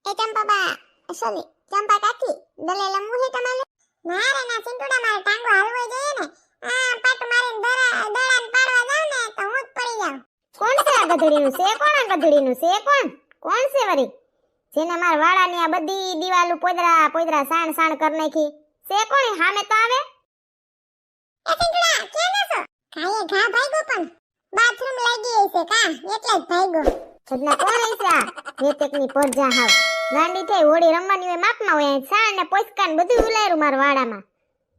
એ ચંપા બા સોરી ચંપા કાકી દલેલા મુહે તમારે મારે ના સિંટુડા મારે ટાંગો હાલવો જોઈએ ને આ પાટ મારીને દડાન પાડવા જાવ ને તો હું જ પડી જાઉં. કોણ છે આ ગધડીનું છે? કોણ આ ગધડીનું છે? કોણ છે વરી જેને મારા વાડાની આ બધી દીવાલું પોદરા સાણ કર નાખી છે? કોણ હામે તો આવે? એ સિંટુડા કેને છો ખાઈએ ઘા ભાઈગો પણ બાથરૂમ લાગી હશે કા એટલે જ ભાઈગો. સદના કોણ હશે આ રેતકની પરજા હાવ ગાંડી થઈ હોડી રમવાની હોય માપમાં હોય સાણ ને પોસકાન બધું ઉલાયરું મારા વાડામાં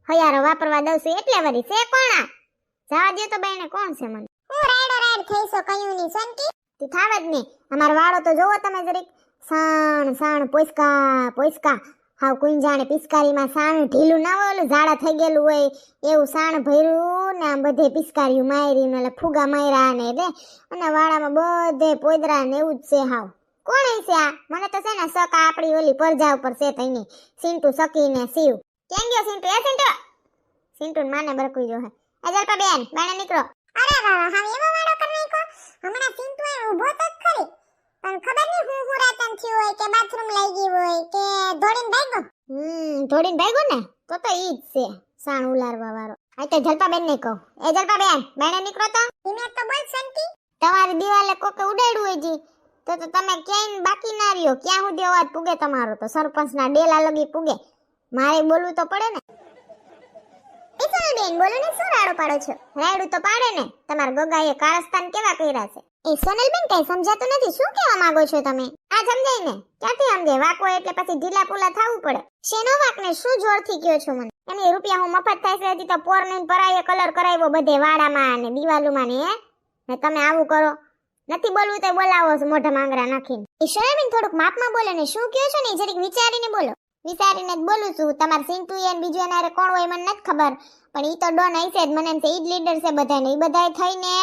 હયારો વાપરવા દઉં છું એટલે વરી છે કોણ આ? જવા દો તો બેને કોણ છે મને હું રાઈડ થઈસો કયું ની સંતી તું થાવ જ નહીં. અમારો વાડો તો જોવો તમે જરીક સાણ પોસકા હાવ કોઈ જાણે પિસ્કારીમાં સાણ ઢીલું ના હોય ઓલું ઝાડા થઈ ગયેલું હોય એવું સાણ ભર્યું ને આમ બધે પિસ્કારીયું માર્યું ને ફુગા માર્યા ને રે અને વાડામાં બધે પોદરા ને એવું જ છે હાવ. કોણ છે આ? મને તો છે ને શક આપણી ઓલી પરજા ઉપર છે તઈની સિંટુ સકીને શિવ. કેમ ગયો સિંટુ? એ સિંટુ ને માને બરકુઈ જો હે. એ જલપા બેન બાણે નીકળો. અરે વાહ હા એવો વાડો કર નાખ્યો હમણાં સિંટુ એ ઊભો તો જ ખરી પણ ખબર નહીં હું રાતન થયું હોય કે બાથરૂમ લઈ ગઈ હોય કે દોડીને ભાગ્યો. થોડીને ભાગ્યો ને તો ઈ જ છે સાણ ઉલારવા વાળો. આ તો જલપા બેન ને કહું. એ જલપા બેન બાણે નીકળો તો. ધીમે તો બોલ સંતી તમારી દિવાલે કોકે ઉડાડ્યું હોય જી તો તમે ક્યાંય બાકી ના રહ્યો. ક્યાં સુધી અવાજ પૂગે તમારો? તો સરપંચના ડેલા લગી પૂગે. મારે બોલવું તો પડે ને. એ સોનલ બેન બોલો ને શું રાડો પાડો છો? રાડું તો પાડે ને. તમારા ગગાએ કારસ્તાન કેવા કર્યા છે? એ સોનલ બેન કઈ સમજાતું નથી. શું કહેવા માંગો છો તમે? આ સમજાય ને? ક્યાંથી સમજાય? વાકો એટલે પછી ઢીલા પુલા થવું પડે. શેનો વાક ને શું જોરથી કયો છો મને? એની રૂપિયા હું મફત થાય છે હજી તો પોર ને પરાયે કલર કરાવ્યો બધે વાડામાં ને દિવાલુમાં ને ને તમે આવું કરો. નથી બોલવું તો બોલાવો છો મોઢા માંગરા નાખીને. એ શરમીન થોડુંક માપમાં બોલે ને શું કહો છો ને જરીક વિચારીને બોલો. વિચારીને જ બોલું છું. તમાર સિંટુ એને બીજું એનારે કોણ હોય મને નથી ખબર પણ ઈ તો ડોન હશે જ. મને એમ છે ઈ જ લીડર છે બધાને. ઈ બધાય થઈને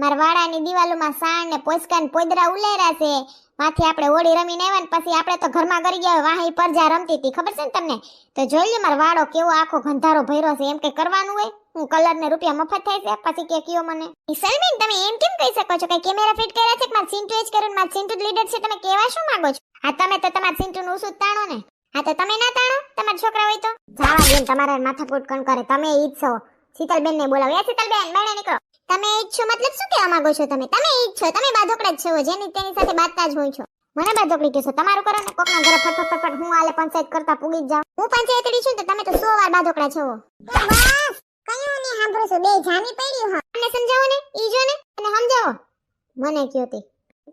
મારા વાડાની દિવાલોમાં સાણ ને પોસકાન પોદરા ઉલેરા છે. માથે આપણે હોળી રમીને આવ્યા ને પછી આપણે તો ઘરમાં કરી ગયા વાહી પરજા રમતી હતી ખબર છે ને તમને? તો જોઈ લે મારો વાડો કેવો આખો ગંધારો ભર્યો છે. એમ કઈ કરવાનું હોય? હું કલર ને રૂપિયા મફત થાય છે પછી કે કયો મને? સલમીન તમે એમ કેમ કહી શકો છો? કઈ કેમેરા ફિટ કર્યા છે કે માર સિંટુ જ કર્યું? માર સિંટુ લીડર છે. તમે કેવા શું માંગો છો? હા તમે તો તમાર સિંટુ નું ઉસુદ તાણો ને. હા તો તમે ના તાણો તમારા છોકરા હોય તો જાવા બેન તમારા માથાકૂટ કણ કરે. તમે ઈ જ છો. શીતલબેન ને બોલાવો. એ શીતલબેન બાણે નીકળો. તમે ઈ જ છો મતલબ શું કહેવા માંગો છો તમે? તમે ઈ જ છો. તમે બાધોકડા જ છો જેની તેની સાથે બાતતા જ હોય છો. મને બાધોકડી કહેશો? તમારું કરો ને કોકના ઘરે ફટફટ હું આલે પંચાયત કરતા પૂગી જ જાઉં. હું પંચાયતડી છું તો તમે તો 100 વાર બાધોકડા છો. બસ કયું ની સાંભળો છો બે જામી પડી હો. મને સમજાવો ને ઈ જો ને અને સમજાવો મને કયો તે.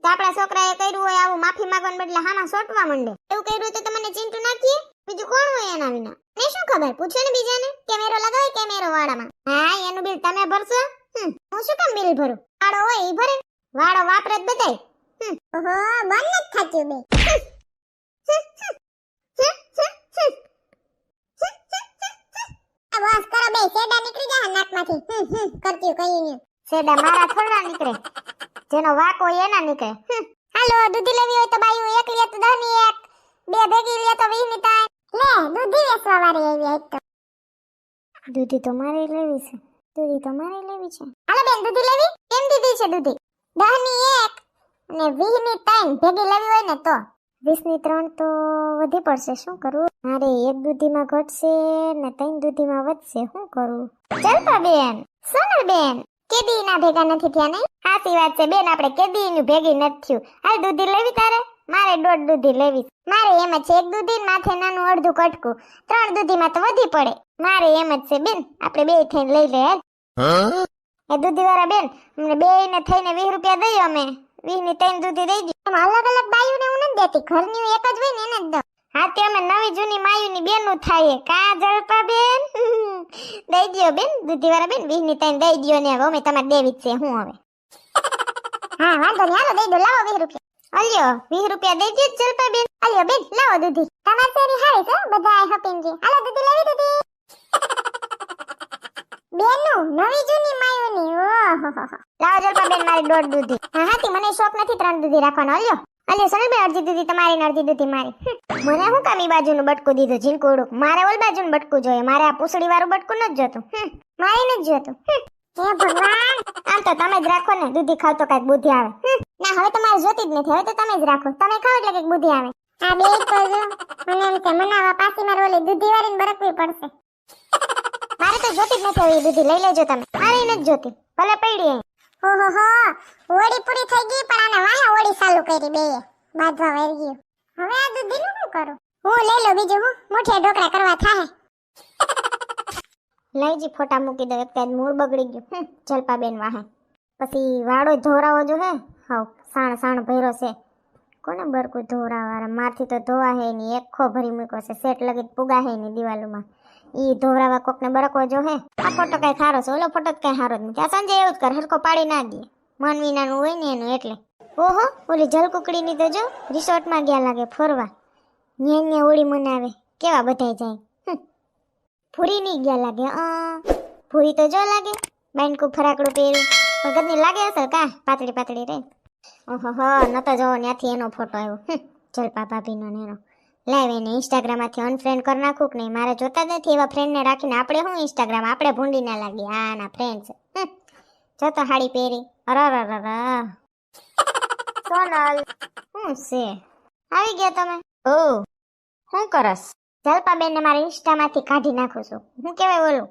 તો આપણા છોકરાએ કર્યું હોય આવું માફી માંગવાને બદલે હામાં સોટવા માંડે. એવું કર્યું તો તમને ચિંટુ નાખીએ. બીજું કોણ હોય એના વિના? ને શું ખબર? પૂછો ને બીજાને. કેમેરો લગાવે કેમેરો વાડામાં. હા એનું બિલ તમે ભરશો? હું શું કામ બિલ ભરું? વાડો હોય ઈ ભરે. વાડો વાપરે જ બધાય. ઓહો મન નથી થાતું બે. બસ કરો બે સેડા નીકળી જાય નાકમાંથી. કરતી કઈ નહીં. સેડા મારા થોડા નીકળે. જેનો વાક હોય એના નીકળે. હાલો દૂધી લેવી હોય તો બાયું એક લે તો 10 ની એક. બે ભેગી લે તો 20 ની તાય. લે દૂધી વેચવા વાળી આવી આજ તો. દૂધી તો મારે લેવી છે. હાલો બેન દૂધી લેવી? કેમ દીધી છે દૂધી? 10 ની એક અને 20 ની 3 ભેગી લેવી હોય ને તો 20 ની 3 તો વધી પડશે. શું કરું? મારે એક દૂધીમાં ઘટશે ને 3 દૂધીમાં વધશે. શું કરું? ચલપા બેન સોનલ બેન કેદી ના ભેગા નથી થયા નહીં? સાચી વાત છે બેન આપણે કેદી ની ભેગી નથી થયું. હાલ દૂધી લેવી તારે? મારે 1.5 દૂધી લેવી. મારે એમ જ છે એક દૂધી માથે નાનું અડધું કટકું. 3 દૂધીમાં તો વધી પડે. મારે એમ જ છે બેન આપણે બે થઈને લઈ લે. એ દૂધી વાળા બેન અમને બે ને થઈને 20 રૂપિયા દઈએ અમે. 20 ની 3 દૂધી દઈ દઈએ. એમ અલગ અલગ બાયુને હું નથી દેતી. ઘરની એક જ હોય ને એને જ દઉં. હા તે અમે નવી જૂની માયુની બેનું થાય કા જલપા બેન? દઈ દ્યો બેન દૂધી વાળા બેન 20 ની 3 દઈ દ્યો ને હવે અમે તમારે દેવી જ છે. હું હવે હા વાંધો નહીં હાલો દઈ દો. લાવો 20 રૂપિયા. અલ્યો 20 રૂપિયા દઈ દ્યો જલપા બેન. અલ્યો બેન લાવો દૂધી. તમારી શેરી હારી છે બધા હપીનજી. હાલો દૂધી લેવી દૂધી. બેનું નવી જૂની માયુની. ઓહો લાવો જલપા બેન મારી 1.5 દૂધી. હા હાથી મને શોખ નથી 3 દૂધી રાખવાનો. અલ્યો સોનલ બેન અડધી દૂધી તમારી ને અડધી દૂધી મારી. મને હું કામ ઈ બાજુનું બટકું દીધું ઝીણકુડું? મારે ઓલ બાજુનું બટકું જોઈએ. મારે આ પૂછડી વાળું બટકું નથી જોતું. મારે નથી જોતું. હે ભગવાન આમ તો તમે જ રાખો ને દૂધી ખાવ તો કઈક બુદ્ધિ આવે. ના હવે તમારે જોતી જ નથી. હવે તો તમે જ રાખો. તમે ખાઓ એટલે કઈક બુદ્ધિ આવે. આ બે તો જો મને એમ કે મનાવા પાછી મારે ઓલી દૂધી વાળીને બરકવી પડશે. મારે તો જોતી જ નથી એવી દૂધી, લઈ લેજો તમે. મારી નથી જોતી, ભલે પડી અહીં. ઓહો હો હોળી પૂરી થઈ ગઈ પણ આને વાહે હોળી ચાલુ કરી બે બાંધવા વળી ગયું. હવે આ દૂધીનું શું કરું? હું લઈ લો બીજું હું મોઠે ઢોકળા કરવા થાય. લઈજી ફોટા મૂકી દો, એક મૂળ બગડી ગયું. જલપાબેન વાહે પછી વાળો ધોરાવો જો હે. હાવ સાણ સાણ ભર્યો છે. કોને બરકું ધોરાવાળા? મારથી તો ધોવા હે ની, એકખો ભરી મૂક્યો છે. સેટ લગી પુગા હે ની દિવાલોમાં. ઈ ધોરાવા કોકને બરકવો જો હે. આ ફોટો કઈ ખારો છે, ઓલો ફોટો કઈ હારો જ નથી. આ સંજય એવું જ કરે, હરકો પાડી ના દે. મન વિનાનું હોય ને એનું એટલે. ઓહો ઓલી જલકુકડીની તો જો રિસોર્ટમાં ગયા લાગે ફરવા. ન્યા હોળી મનાવે, કેવા બધાય જાય. ભૂરી નહીં ગયા લાગે. ભૂરી તો જો લાગે બાઈનકું ફરાકડું પહેર્યું, પણ ગદની લાગે હશે કા પાતળી પાતળી રે. ઓહો નતો જો ત્યાંથી એનો ફોટો આવ્યો. જલપા ભાભીનો ને એનો. લાઈવ એને ઇન્સ્ટાગ્રામમાંથી અનફ્રેન્ડ કરી નાખું કે નહીં? મારે જોતા જ નથી એવા ફ્રેન્ડને રાખીને. આપણે શું ઇન્સ્ટાગ્રામ, આપણે ભૂંડી ના લાગીએ. આ ના ફ્રેન્ડ છે. જોતો હાડી પહેરી. અરરરર સોનલ શું છે? આવી ગયા તમે? ઓ શું કરસ? જલપાબેન ને મારા ઇન્સ્ટામાંથી કાઢી નાખું છું. હું કેવાય ઓલું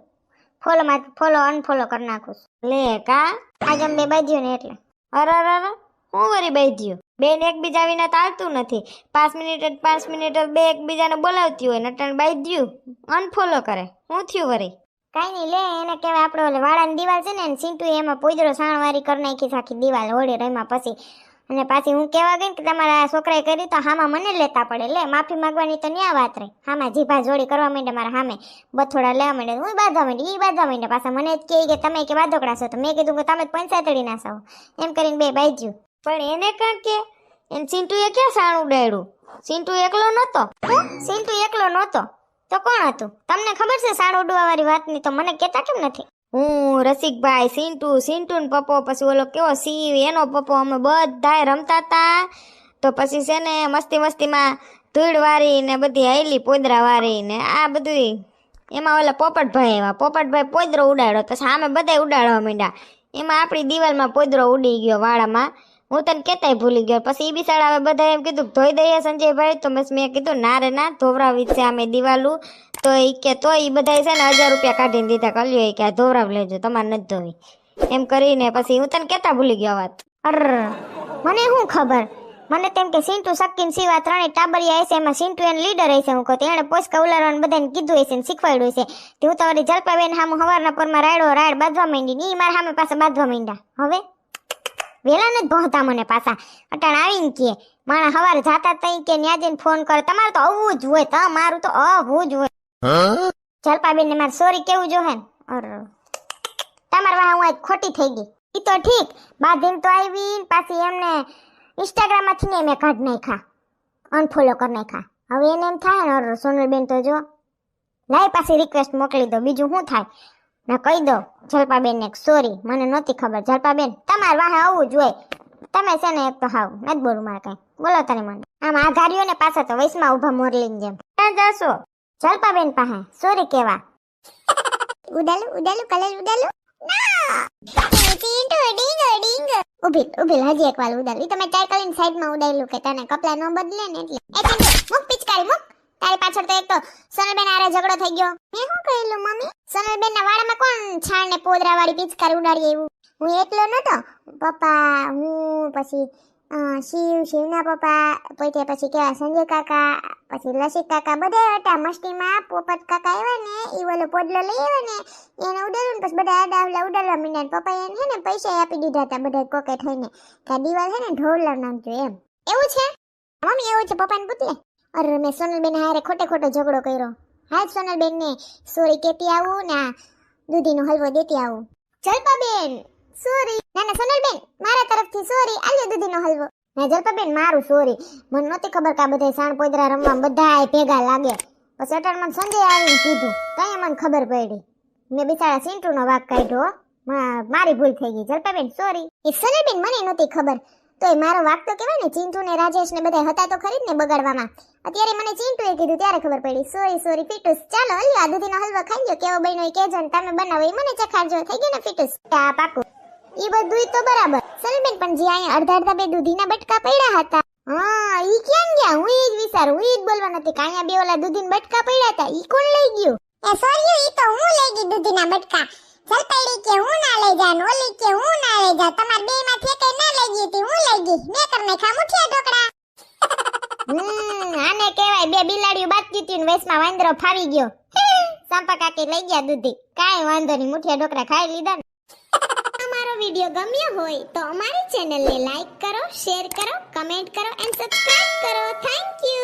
ફોલો અનફોલો કરી નાખું છું. લે કા આજ અમે બે બાજ્યો ને એટલે. અરરર હું વરી બાજ્યો? બેન એકબીજા વિના તો આવતું નથી. 5 મિનિટ બે એકબીજાને બોલાવતી હોય નટણ બાજ્યું અનફોલો કરે. હું થયું વરી? કાઈ નહીં લે, એને કહેવાય આપણે ઓલે વાળાની દિવાલ છે ને સિંટુ એમાં પોઈદરો સાણવારી કરી નાખી આખી દિવાલ હોળી રમ્યા પછી. અને પાછી હું કહેવા ગઈ કે તમારા છોકરાએ કરી તો હામાં મને લેતા પડે. લે માફી માંગવાની તો ન્યા વાત રહી. હામાં જીભા જોડી કરવા માંડે મારા સામે, બથોડા લેવા માંડે, હું બાંધવા માંડી, ઈ બાંધવા માંડે. પાછા મને જ કહે કે તમે કે બાંધોકડા છો. તો મેં કીધું કે તમે જ પંચાયતડી ના છો. એમ કરીને બે બાજ્યું. પણ એને કાં કે એને સિંટુએ ક્યાં સાણ ઉડાડ્યું? સિંટુ એકલો નહોતો. સિંટુ એકલો નહોતો તો કોણ હતું? તમને ખબર છે સાણ ઉડવા વાળી વાતની? તો મને કહેતા કેમ નથી? હું, રસિકભાઈ, સિંટુ ને પપ્પો, પછી ઓલો કેવો શિવ એનો પપ્પો, અમે બધાય રમતા હતા. તો પછી છે ને મસ્તીમાં ધૂળ વારી ને બધી આયલી પોદરા વારી ને આ બધું. એમાં ઓલા પોપટભાઈ એવા, પોપટભાઈ પોદરો ઉડાડ્યો. પછી સામે બધાય ઉડાડવા માંડ્યા. એમાં આપણી દિવાલમાં પોદરો ઉડી ગયો વાળામાં. હું તને કેતાય ભૂલી ગયો. પછી ઈ બિસાડા હવે બધા એમ કીધું ધોઈ દઈએ સંજયભાઈ. તો મેં કીધું ના રે ના, ધોવરાવી છે અમે દિવાલું. તો ઈ કે તો ઈ બધા છે ને 1000 રૂપિયા કાઢીને દીધા. કલ્યો કે આ ધોવરાવ લેજો, તમારે નથી ધોવી એમ કરીને. પછી હું તને કેતા ભૂલી ગયો વાત. મને શું ખબર? મને તેમ કે સિંટુ સક્કીન સિવા ત્રણેય ટાબરિયા હશે, એમાં સિંટુ એને લીડર હશે. હું કહું એને પોસકા ઉલારવાનું બધાને કીધું હશે ને શીખવાડ્યું હશે. તે હું તો વળી જલપાબેન સામે હવારના પરમાં રાડ બાંધવા માંડી ને ઈ મારા સામે પાછા બાંધવા માંડ્યા. હવે વેલા નથી ભણતા મને પાછા. અટાણ આવીને કે માણા હવારે જાતા તઈ કે ન્યા જઈને ફોન કરે. તમારે તો આવવું જ હોય, તમારું તો આવવું જ હોય. જલપાબેન ને મારે સોરી કેવું જો હે ને. તમારે વાહ હું ખોટી થઈ ગઈ. ઈ તો ઠીક, બાંધીને તો આવી પાછી એમને ઇન્સ્ટાગ્રામ માંથી ને મેં કાઢ નાખ્યા, અનફોલો કરી નાખ્યા. હવે એને એમ થાય ને સોનલબેન તો જો લાઈ પાછી રિક્વેસ્ટ મોકલી દો, બીજું શું થાય? ના કહી દો જલપાબેન ને સોરી, મને નહોતી ખબર. જલપાબેન તમારે વાહે આવવું જ હોય. તમે છે ને એક તો હાવ નથી બોલું મારે કઈ. બોલો તને મને આમ આઘાર્યો ને પાછા તો વૈસમાં ઉભા મોરલીની જેમ. ક્યાં જાશો? જલપાબેન પાસે સોરી કેવા. ઉડાલું કલર ઉડાલું ઉભી હજી એક વાર ઉડાડું. તમે ટ્રાય કરીને સાઈડમાં ઉડાડેલું કે તને કપડા ન બદલે ને એટલે. એ ચિંટુ મુક પિચકારી મુક. તારી પાછળ તો એક તો સોનલબેન આરે ઝઘડો થઈ ગયો. મેં શું કહેલું મમ્મી? સોનલબેન ના વાળામાં કોણ છાણ ને પોદરા વાળી પિચકારી ઉડાડી એવું? હું એકલો નતો. પપ્પા, હું, પછી શિવના પપ્પા, પછી કેવા સંજય કાકા, પછી લસિક કાકા, બધા હતા મસ્તીમાં. પોપટ કાકા આવ્યા ને ઈ ઓલો પોડલો લઈ આવ્યા ને એને ઉડાડ્યું ને પછી બધા આડા ઉડાડવા માંડ્યા. પપ્પા એને છે ને પૈસા આપી દીધા હતા બધા કોકે થઈને કે દિવાલ છે ને ઢોલર નાખજો એમ. એવું છે મમ્મી? એવું છે પપ્પાને પૂછે. અરે મેં સોનલબેન હારે ખોટો ઝઘડો કર્યો. હાલ સોનલબેન ને સોરી કેતી આવું ને આ દૂધીનો હલવો દેતી આવું. જલપાબેન સોરી. ના સોનલબેન મારા તરફથી સોરી. આલ્યો દૂધીનો હલવો. ના જલપાબેન મારું સોરી. મને નહોતી ખબર કે આ બધા સાણ પોદરા રમવા બધા ભેગા લાગે. પછી અટાણમાં સંજય આવીને કીધું તઈ મને ખબર પડી. મેં બિચારા સિંટુનો વાંક કાઢ્યો. મારી ભૂલ થઈ ગઈ. જલપાબેન સોરી. એ સોનલબેન મને નહોતી ખબર. તોય મારો વાંક તો કહેવાય ને. ચિંટુ ને રાજેશ ને બધા હતા તો ખરી ને બગાડવામાં. અત્યારે મને ચિંટુએ કીધું ત્યારે ખબર પડી. સોરી ફિટુસ. ચાલો અલ્યો આ દૂધીનો હલવો ખાઈ લો. કેવો બન્યો એ કહેજો ને તમે બનાવો એ મને ચખાડજો. થઈ ગયો ને ફિટુસ? આ પાકું. ઈ બધું તો બરાબર સોનલબેન, પણ જે અહીંયા અડધા બે દૂધીના બટકા પડ્યા હતા હા ઈ ક્યાં ગયા? હું ઈ જ વિચારું, હું ઈ જ બોલવા નથી કે અહીંયા બે ઓલા દૂધીના બટકા પડ્યા હતા, ઈ કોણ લઈ ગયું? એ સોર્યું ઈ તો હું લઈ ગઈ દૂધીના બટકા. જલપૈડી કે હું ના લઈ જા, ને ઓલી કે હું ના લઈ જા. તમાર બે માંથી એકેય ના લઈ ગઈ હતી, હું લઈ ગઈ. મેં કર નાખ્યા મુઠિયા ઢોકળા. આને કહેવાય બે બિલાડીઓ બાકી હતી ને વેસમાં વાંદરો ફાવી ગયો. સંપા કાકી લઈ ગયા દૂધી. કાંઈ વાંધો નહીં, મુઠિયા ઢોકળા ખાઈ લીધા ને. અમારો વિડિયો ગમ્યો હોય તો અમારી ચેનલને લાઈક કરો, શેર કરો, કમેન્ટ કરો એન્ડ સબસ્ક્રાઇબ કરો. Thank you.